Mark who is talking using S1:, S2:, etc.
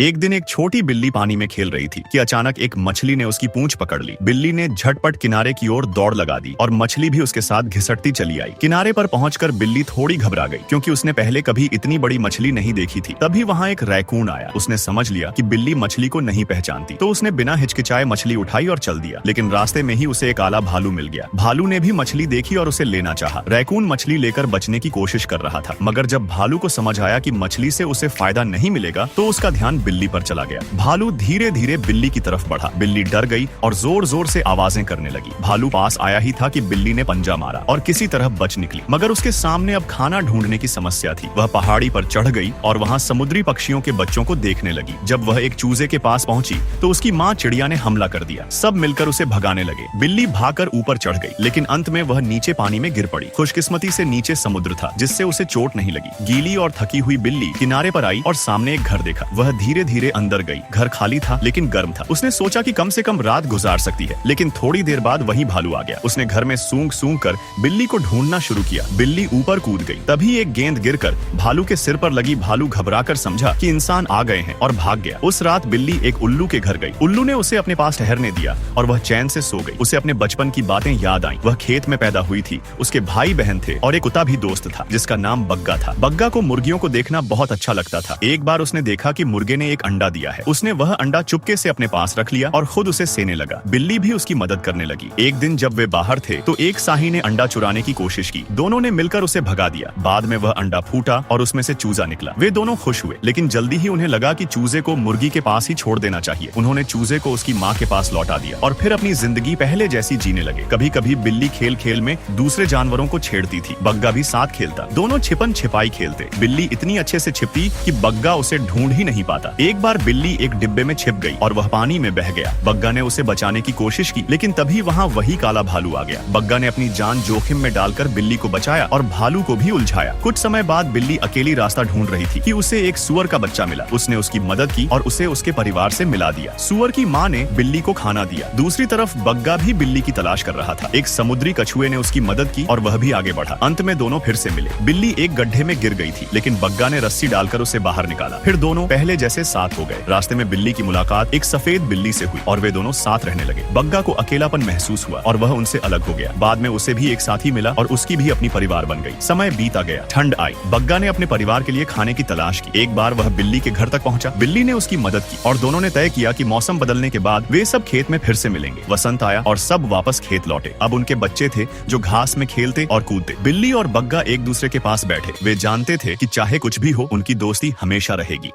S1: एक दिन एक छोटी बिल्ली पानी में खेल रही थी कि अचानक एक मछली ने उसकी पूंछ पकड़ ली। बिल्ली ने झटपट किनारे की ओर दौड़ लगा दी और मछली भी उसके साथ घिसटती चली आई। किनारे पर पहुंचकर बिल्ली थोड़ी घबरा गई क्योंकि उसने पहले कभी इतनी बड़ी मछली नहीं देखी थी। तभी वहां एक रैकून आया। उसने समझ लिया कि बिल्ली मछली को नहीं पहचानती, तो उसने बिना हिचकिचाए मछली उठाई और चल दिया। लेकिन रास्ते में ही उसे एक काला भालू मिल गया। भालू ने भी मछली देखी और उसे लेना चाहा। रैकून मछली लेकर बचने की कोशिश कर रहा था, मगर जब भालू को समझ आया कि मछली से उसे फायदा नहीं मिलेगा, तो उसका ध्यान बिल्ली पर चला गया। भालू धीरे धीरे बिल्ली की तरफ बढ़ा। बिल्ली डर गई और जोर जोर से आवाजें करने लगी। भालू पास आया ही था कि बिल्ली ने पंजा मारा और किसी तरह बच निकली, मगर उसके सामने अब खाना ढूंढने की समस्या थी। वह पहाड़ी पर चढ़ गई और वहां समुद्री पक्षियों के बच्चों को देखने लगी। जब वह एक चूजे के पास पहुंची तो उसकी माँ चिड़िया ने हमला कर दिया। सब मिलकर उसे भगाने लगे। बिल्ली भागकर ऊपर चढ़ गई, लेकिन अंत में वह नीचे पानी में गिर पड़ी। खुशकिस्मती से नीचे समुद्र था, जिससे उसे चोट नहीं लगी। गीली और थकी हुई बिल्ली किनारे पर आई और सामने एक घर देखा। वह धीरे धीरे अंदर गई। घर खाली था लेकिन गर्म था। उसने सोचा कि कम से कम रात गुजार सकती है, लेकिन थोड़ी देर बाद वही भालू आ गया। उसने घर में सूंघ सूंघ कर बिल्ली को ढूंढना शुरू किया। बिल्ली ऊपर कूद गई। तभी एक गेंद गिरकर भालू के सिर पर लगी। भालू घबराकर समझा कि इंसान आ गए हैं और भाग गया। उस रात बिल्ली एक उल्लू के घर गई। उल्लू ने उसे अपने पास ठहरने दिया और वह चैन से सो गई। उसे अपने बचपन की बातें याद आईं। वह खेत में पैदा हुई थी, उसके भाई बहन थे और एक कुत्ता भी दोस्त था जिसका नाम बग्गा था। बग्गा को मुर्गियों को देखना बहुत अच्छा लगता था। एक बार उसने देखा कि मुर्गे ने एक अंडा दिया है। उसने वह अंडा चुपके से अपने पास रख लिया और खुद उसे सेने लगा। बिल्ली भी उसकी मदद करने लगी। एक दिन जब वे बाहर थे तो एक शाही ने अंडा चुराने की कोशिश की। दोनों ने मिलकर उसे भगा दिया। बाद में वह अंडा फूटा और उसमें से चूजा निकला। वे दोनों खुश हुए, लेकिन जल्दी ही उन्हें लगा कि चूजे को मुर्गी के पास ही छोड़ देना चाहिए। उन्होंने चूजे को उसकी माँ के पास लौटा दिया और फिर अपनी जिंदगी पहले जैसी जीने लगे। कभी कभी बिल्ली खेल खेल में दूसरे जानवरों को छेड़ती थी। बग्गा भी साथ खेलता। दोनों छिपन छिपाई खेलते। बिल्ली इतनी अच्छे से छिपती कि बग्गा उसे ढूंढ ही नहीं पाता। एक बार बिल्ली एक डिब्बे में छिप गई और वह पानी में बह गया। बग्गा ने उसे बचाने की कोशिश की, लेकिन तभी वहाँ वही काला भालू आ गया। बग्गा ने अपनी जान जोखिम में डालकर बिल्ली को बचाया और भालू को भी उलझाया। कुछ समय बाद बिल्ली अकेली रास्ता ढूंढ रही थी कि उसे एक सूअर का बच्चा मिला। उसने उसकी मदद की और उसे उसके परिवार से मिला दिया। सूअर की माँ ने बिल्ली को खाना दिया। दूसरी तरफ बग्गा भी बिल्ली की तलाश कर रहा था। एक समुद्री कछुए ने उसकी मदद की और वह भी आगे बढ़ा। अंत में दोनों फिर से मिले। बिल्ली एक गड्ढे में गिर गई थी, लेकिन बग्गा ने रस्सी डालकर उसे बाहर निकाला। फिर दोनों पहले जैसे साथ हो गए। रास्ते में बिल्ली की मुलाकात एक सफेद बिल्ली से हुई और वे दोनों साथ रहने लगे। बग्गा को अकेलापन महसूस हुआ और वह उनसे अलग हो गया। बाद में उसे भी एक साथी मिला और उसकी भी अपनी परिवार बन गई। समय बीता गया, ठंड आई। बग्गा ने अपने परिवार के लिए खाने की तलाश की। एक बार वह बिल्ली के घर तक पहुंचा। बिल्ली ने उसकी मदद की और दोनों ने तय किया कि मौसम बदलने के बाद वे सब खेत में फिर से मिलेंगे। वसंत आया और सब वापस खेत लौटे। अब उनके बच्चे थे जो घास में खेलते और कूदते। बिल्ली और बग्गा एक दूसरे के पास बैठे। वे जानते थे कि चाहे कुछ भी हो, उनकी दोस्ती हमेशा रहेगी।